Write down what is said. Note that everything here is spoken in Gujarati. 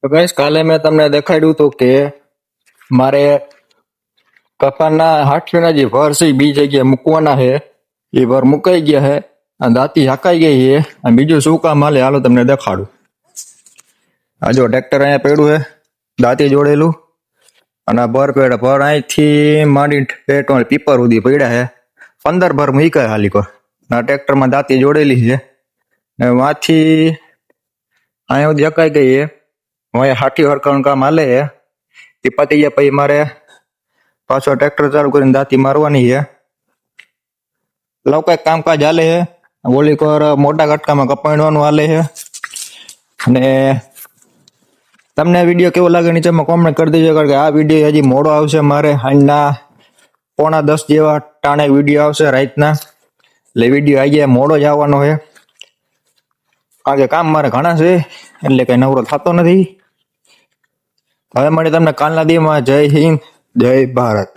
તો ગાઈસ કાલે મેં તમને દેખાડ્યું હતું કે મારે કપાના હાથીના જે ભર છે બી જગ્યાએ મૂકવાના છે એ ભર મુકાઈ ગયા છે અને દાંતી હાકાઈ ગઈ છે અને બીજું શું કામ હાલે હાલો તમને દેખાડું. આ જો ટ્રેક્ટર અહીંયા પડ્યું છે દાંતી જોડેલું અને આ ભર પેડ ભર અહીંથી માંડી પેટમાં પીપર સુધી પડ્યા છે 15 ભર મૂક્યા હાલી પર. આ ટ્રેક્ટરમાં દાંતી જોડેલી છે ને વાંથી અહીંયા સુધી હકાઈ ગઈ છે. હવે હાથી હરકાનું કામ હાલે છે એ પતી ગયા પછી મારે પાછો ટ્રેક્ટર ચાલુ કરીને દાંતી મારવાની છે. લવ કઈક કામકાજ હાલે છે. ઓલી કોર મોટા કટકામાં કપાણવાનું હાલે છે અને તમને વિડીયો કેવો લાગે નીચેમાં કોમેન્ટ કરી દેજો કારણ કે આ વિડીયો હજી મોડો આવશે. મારે આજના 9:45 જેવા ટાણે વિડીયો આવશે રાતના, એટલે વિડીયો આજે મોડો જ આવવાનો છે કારણ કે કામ મારે ઘણા છે એટલે કઈ નવરો થતો નથી. હવે મળે તમને કાલના દીમાં. જય હિન્દ, જય ભારત.